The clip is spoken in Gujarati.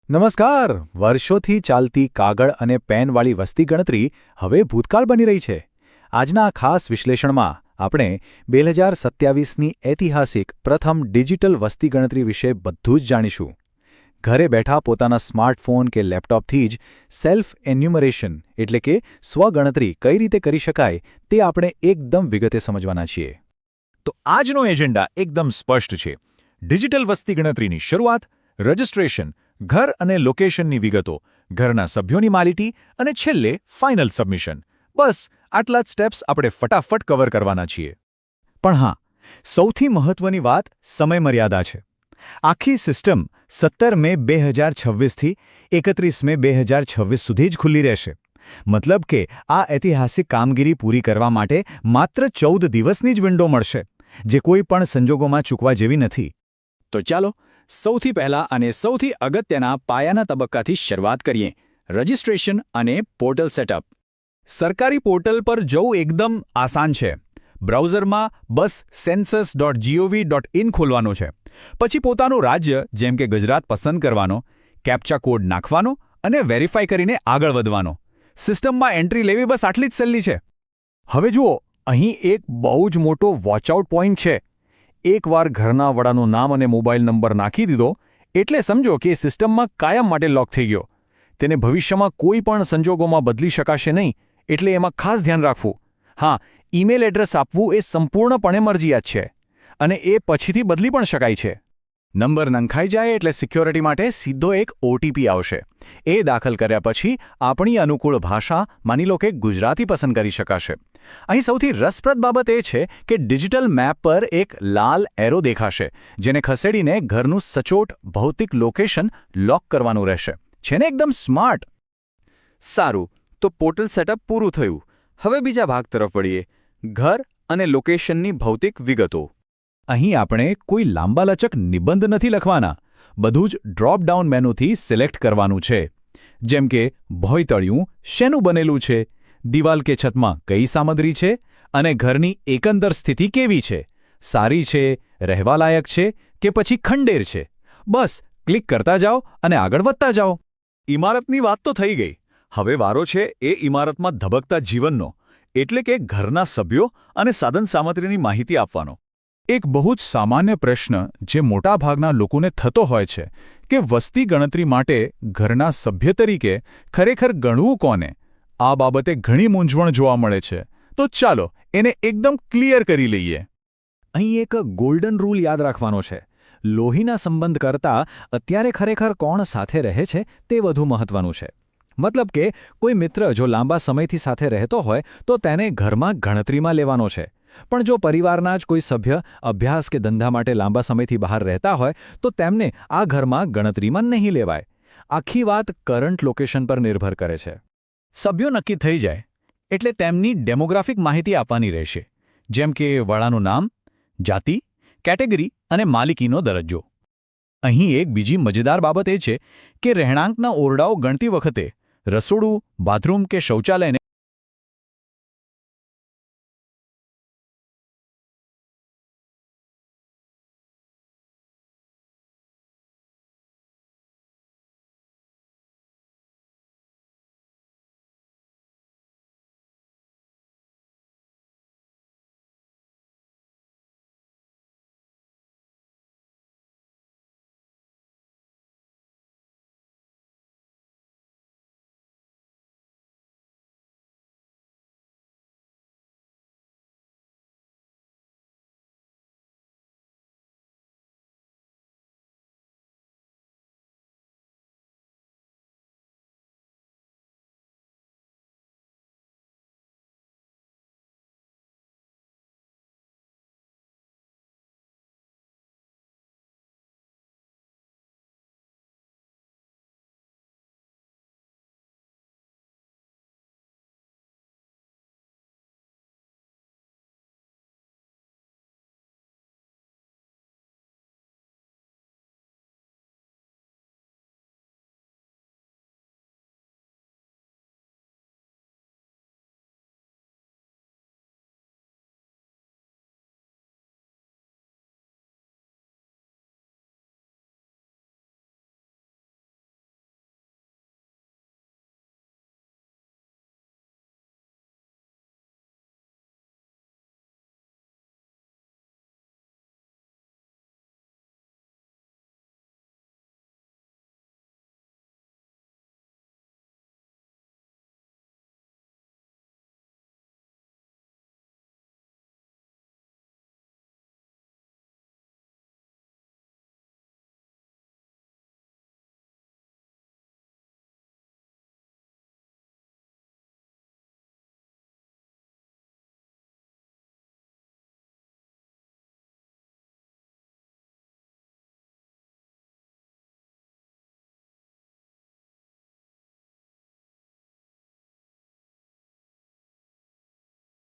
નમસ્કાર. વર્ષોથી ચાલતી કાગળ અને પેનવાળી વસ્તી ગણતરી હવે ભૂતકાળ બની રહી છે. આજના આ ખાસ વિશ્લેષણમાં આપણે 2027ની ઐતિહાસિક પ્રથમ ડિજિટલ વસ્તી ગણતરી વિશે બધું જ જાણીશું. ઘરે બેઠા પોતાના સ્માર્ટફોન કે લેપટોપથી જ સેલ્ફ એન્યુમરેશન એટલે કે સ્વગણતરી કઈ રીતે કરી શકાય તે આપણે એકદમ વિગતે સમજવાના છીએ. તો આજનો એજન્ડા એકદમ સ્પષ્ટ છે. ડિજિટલ વસ્તી ગણતરીની શરૂઆત, રજિસ્ટ્રેશન, ઘર અને લોકેશનની વિગતો, ઘરના સભ્યોની માલિકી અને છેલ્લે ફાઇનલ સબમિશન. બસ આટલા જ સ્ટેપ્સ આપણે ફટાફટ કવર કરવાના છીએ. પણ હા, સૌથી મહત્વની વાત સમયમર્યાદા છે. આખી સિસ્ટમ 17 મે 2026થી 31 મે 2026 સુધી જ ખુલ્લી રહેશે. મતલબ કે આ ઐતિહાસિક કામગીરી પૂરી કરવા માટે માત્ર 14 દિવસની જ વિન્ડો મળશે, જે કોઈ પણ સંજોગોમાં ચૂકવા જેવી નથી. તો ચાલો સૌથી પહેલા અને સૌથી અગત્યના પાયાના તબક્કાથી શરૂઆત કરીએ: રજિસ્ટ્રેશન અને પોર્ટલ સેટઅપ. સરકારી પોર્ટલ પર જવું એકદમ આસાન છે. બ્રાઉઝરમાં બસ census.gov.in ખોલવાનો છે. પછી પોતાનું રાજ્ય જેમ કે ગુજરાત પસંદ કરવાનો, કેપ્ચા કોડ નાખવાનો અને વેરીફાઈ કરીને આગળ વધવાનો. સિસ્ટમમાં એન્ટ્રી લેવી બસ આટલી જ સહેલી છે. હવે જુઓ, અહીં એક બહુ જ મોટો વોચઆઉટ પોઈન્ટ છે. એકવાર ઘરના વડાનું નામ અને મોબાઈલ નંબર નાખી દીધો એટલે સમજો કે સિસ્ટમમાં કાયમ માટે લોક થઈ ગયો. તેને ભવિષ્યમાં કોઈ પણ સંજોગોમાં બદલી શકાશે નહીં, એટલે એમાં ખાસ ધ્યાન રાખવું. હા, ઈમેલ એડ્રેસ આપવું એ સંપૂર્ણપણે મરજિયાત છે અને એ પછીથી બદલી પણ શકાય છે. નંબર નંખાઈ જાય એટલે સિક્યોરિટી માટે સીધો એક OTP આવશે. એ દાખલ કર્યા પછી આપણી અનુકૂળ ભાષા, માની લો કે ગુજરાતી, પસંદ કરી શકાશે. અહીં સૌથી રસપ્રદ બાબત એ છે કે ડિજિટલ મેપ પર એક લાલ એરો દેખાશે, જેને ખસેડીને ઘરનું સચોટ ભૌતિક લોકેશન લોક કરવાનું રહેશે. છે ને એકદમ સ્માર્ટ? સારું, તો પોર્ટલ સેટઅપ પૂરું થયું. હવે બીજા ભાગ તરફ વળીએ: ઘર અને લોકેશનની ભૌતિક વિગતો. અહીં આપણે કોઈ લાંબાલચક નિબંધ નથી લખવાના. બધું જ ડ્રોપ ડાઉન મેનુથી સિલેક્ટ કરવાનું છે. જેમ કે ભોંયતળિયું શેનું બનેલું છે, દિવાલ કે છતમાં કઈ સામગ્રી છે અને ઘરની એકંદર સ્થિતિ કેવી છે, સારી છે, રહેવાલાયક છે કે પછી ખંડેર છે. બસ ક્લિક કરતા જાઓ અને આગળ વધતા જાઓ. ઇમારતની વાત તો થઈ ગઈ. હવે વારો છે એ ઇમારતમાં ધબકતા જીવનનો, એટલે કે ઘરના સભ્યો અને સાધનસામગ્રીની માહિતી આપવાનો. એક બહુ જ સામાન્ય પ્રશ્ન જે મોટાભાગના લોકોને થતો હોય છે કે વસ્તી ગણતરી માટે ઘરના સભ્ય તરીકે ખરેખર ગણવું કોને? આ બાબતે ઘણી મૂંઝવણ જોવા મળે છે. તો ચાલો એને એકદમ ક્લિયર કરી લઈએ. અહીં એક ગોલ્ડન રૂલ યાદ રાખવાનો છે. લોહીના સંબંધ કરતાં અત્યારે ખરેખર કોણ સાથે રહે છે તે વધુ મહત્વનું છે. મતલબ કે કોઈ મિત્ર જો લાંબા સમયથી સાથે રહેતો હોય તો તેને ઘરમાં ગણતરીમાં લેવાનો છે. પણ જો પરિવારના જ કોઈ સભ્ય અભ્યાસ કે ધંધા માટે લાંબા સમયથી બહાર રહેતા હોય તો તેમને આ ઘરમાં ગણતરીમાં નહીં લેવાય. આખી વાત કરંટ લોકેશન પર નિર્ભર કરે છે. સભ્યો નક્કી થઈ જાય એટલે તેમની ડેમોગ્રાફિક માહિતી આપવાની રહેશે, જેમ કે વડાનું નામ, જાતિ, કેટેગરી અને માલિકીનો દરજ્જો. અહીં એક બીજી મજેદાર બાબત એ છે કે રહેણાંકના ઓરડાઓ ગણતી વખતે રસોડું, બાથરૂમ કે શૌચાલયને